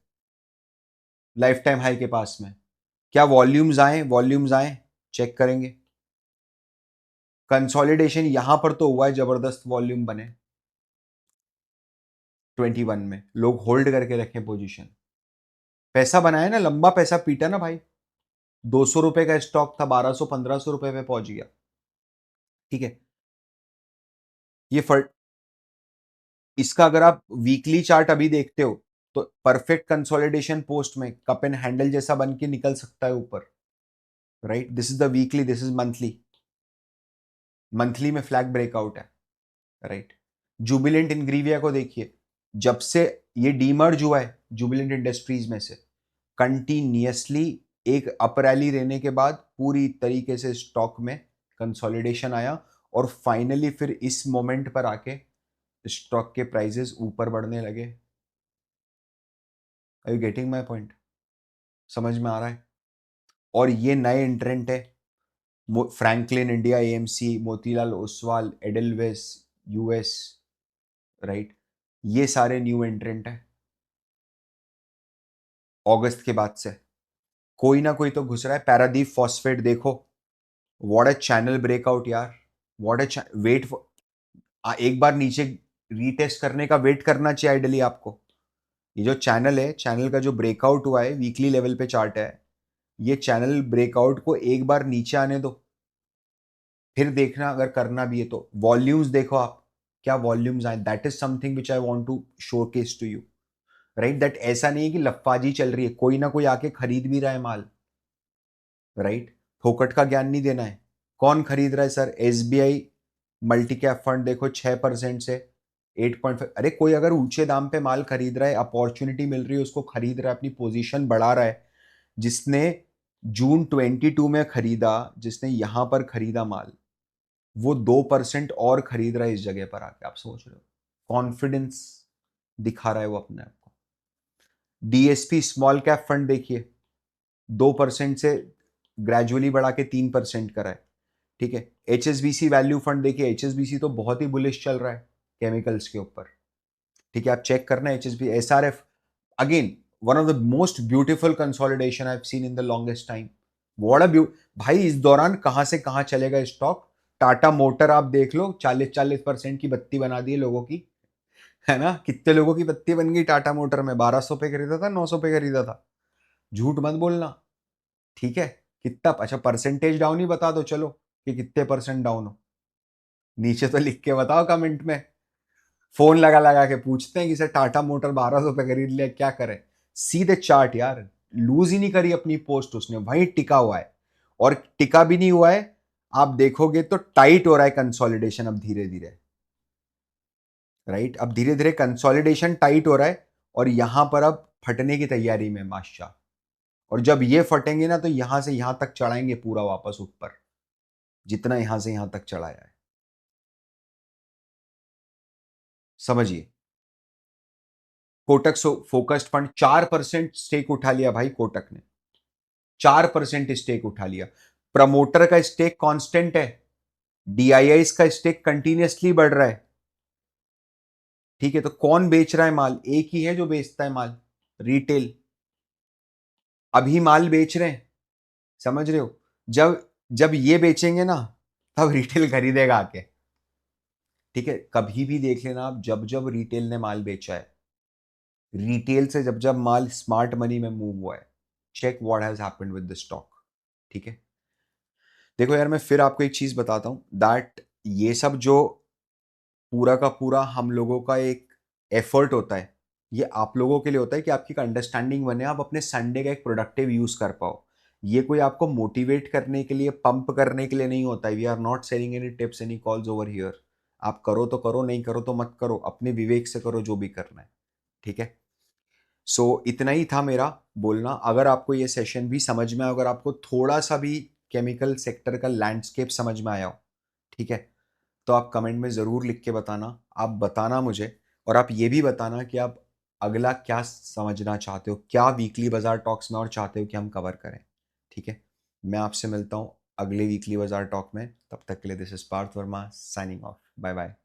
A: लाइफ टाइम हाई के पास में। क्या वॉल्यूम्स आए? वॉल्यूम्स आए, चेक करेंगे। कंसोलिडेशन यहां पर तो हुआ है, जबरदस्त वॉल्यूम बने 21 में, लोग होल्ड करके रखें पोजीशन, पैसा बनाया ना, लंबा पैसा पीटा ना भाई। 200 रुपए का स्टॉक था, 1200 1500 रुपए पे पहुंच गया, ठीक है? ये फर्ट इसका अगर आप वीकली चार्ट अभी देखते हो तो परफेक्ट कंसोलिडेशन पोस्ट में कप एंड हैंडल जैसा बन के निकल सकता है ऊपर, right? This is the weekly, this is monthly. Monthly में फ्लैग ब्रेकआउट है, राइट? जुबिलेंट इंग्रीविया को देखिए, जब से ये डीमर्ज हुआ है जुबिलेंट इंडस्ट्रीज में से, कंटिन्यूअसली एक अप रैली रहने के बाद पूरी तरीके से स्टॉक में कंसोलिडेशन आया और फाइनली फिर इस मोमेंट पर आके स्टॉक के प्राइसेस ऊपर बढ़ने लगे। Are you getting my point? समझ में आ रहा है? और ये नए इंट्रेंट है, Franklin India AMC, Motilal Oswal, edelweiss US, right? ये सारे न्यू एंट्रेंट है अगस्त के बाद से। कोई ना कोई तो घुस रहा है। पैरादीप फॉस्फेट देखो, व्हाट अ चैनल ब्रेकआउट यार, व्हाट अ वेट, एक बार नीचे रीटेस्ट करने का वेट करना चाहिए आइडली आपको। ये जो चैनल है, चैनल का जो ब्रेकआउट हुआ है, वीकली लेवल पे चार्ट है, ये चैनल ब्रेकआउट को एक बार नीचे आने दो, फिर देखना अगर करना भी है तो। वॉल्यूम्स देखो आप, क्या वॉल्यूम्स आए, that is something which I want to showcase to you, right? That ऐसा नहीं है कि लफाजी चल रही है, कोई ना कोई आके खरीद भी रहा है माल, राइट? फोकट का ज्ञान नहीं देना है। कौन खरीद रहा है sir? SBI multi cap fund देखो 6% से 8.5। अरे कोई अगर ऊंचे दाम पे माल खरीद रहा है, अपॉर्चुनिटी मिल रही है, उसको खरीद रहा है, अपनी पोजीशन बढ़ा रहा है। जिसने जून 22 में खरीदा, जिसने यहां पर खरीदा माल, वो 2% और खरीद रहा है इस जगह पर आके। आप सोच रहे हो? कॉन्फिडेंस दिखा रहा है वो अपने आप को। डीएसपी स्मॉल कैप फंड देखिए, 2% से ग्रेजुअली बढ़ा के 3% करा है, ठीक है? एचएसबीसी वैल्यू फंड देखिए, एचएसबीसी तो बहुत ही बुलिश चल रहा है केमिकल्स के ऊपर, ठीक है? आप चेक करना HSB SRF, again one of the most beautiful consolidation I have seen in the longest time. What a भाई, इस दौरान कहां से कहां चलेगा स्टॉक? टाटा मोटर आप देख लो, 40-40% की बत्ती बना दी है लोगों की, है ना? कितने लोगों की बत्ती बन गई टाटा मोटर में? 1200 पे खरीदा था, 900 पे खरीदा था, झूठ मत बोलना, ठीक है? कितना? अच्छा परसेंटेज डाउन ही बता दो चलो, कि कितने परसेंट डाउन हो, नीचे तो लिख के बताओ कमेंट में। फोन लगा लगा के पूछते हैं कि सर टाटा मोटर 1200 पे खरीद लिया, क्या करें? सीधे चार्ट यार, लूज ही नहीं करी अपनी पोस्ट, उसने वहीं टिका हुआ है। और टिका भी नहीं हुआ है, आप देखोगे तो टाइट हो रहा है कंसोलिडेशन अब धीरे धीरे, राइट? अब धीरे धीरे कंसोलिडेशन टाइट हो रहा है और यहां पर अब फटने की तैयारी में माशा। और जब ये फटेंगे ना तो यहां से यहां तक चढ़ाएंगे पूरा वापस ऊपर, जितना यहां से यहां तक चढ़ाया है, समझिए। कोटक फोकस्ड फंड 4% स्टेक उठा लिया भाई, कोटक ने 4% स्टेक उठा लिया। प्रमोटर का स्टेक कांस्टेंट है, डीआईआई का स्टेक कंटिन्यूअसली बढ़ रहा है, ठीक है? तो कौन बेच रहा है माल? एक ही है जो बेचता है माल, रिटेल। अभी माल बेच रहे हैं, समझ रहे हो? जब जब ये बेचेंगे ना, तब रिटेल खरीदेगा आके, ठीक है? कभी भी देख लेना आप, जब जब रिटेल ने माल बेचा है, रिटेल से जब जब माल स्मार्ट मनी में मूव हुआ है, check what has happened with the stock, ठीक है? देखो यार, मैं फिर आपको एक चीज़ बताता हूँ दैट ये सब जो पूरा का पूरा हम लोगों का एक एफर्ट होता है, ये आप लोगों के लिए होता है कि आपकी एक अंडरस्टैंडिंग बने, आप अपने संडे का एक प्रोडक्टिव यूज़ कर पाओ। ये कोई आपको मोटिवेट करने के लिए, पंप करने के लिए नहीं होता है। We are not selling any tips, any calls over here. आप करो तो करो, नहीं करो तो मत करो। अपने विवेक से करो जो भी करना है, ठीक है? इतना ही था मेरा बोलना। अगर आपको ये सेशन भी समझ में आया, अगर आपको थोड़ा-सा भी केमिकल सेक्टर का लैंडस्केप समझ में आया हो, ठीक है? तो आप कमेंट में ज़रूर लिख के बताना। आप बताना मुझे, और आप ये भी बताना कि आप अगला क्या समझना चाहते हो? क्या वीकली बाज़ार टॉक्स में और चाहते हो कि हम कवर करें? ठीक है? मैं आपसे मिलता हूँ अगले वीकली बाज़ार टॉक में। तब तक के लिए this is Parth Varma signing off. Bye bye.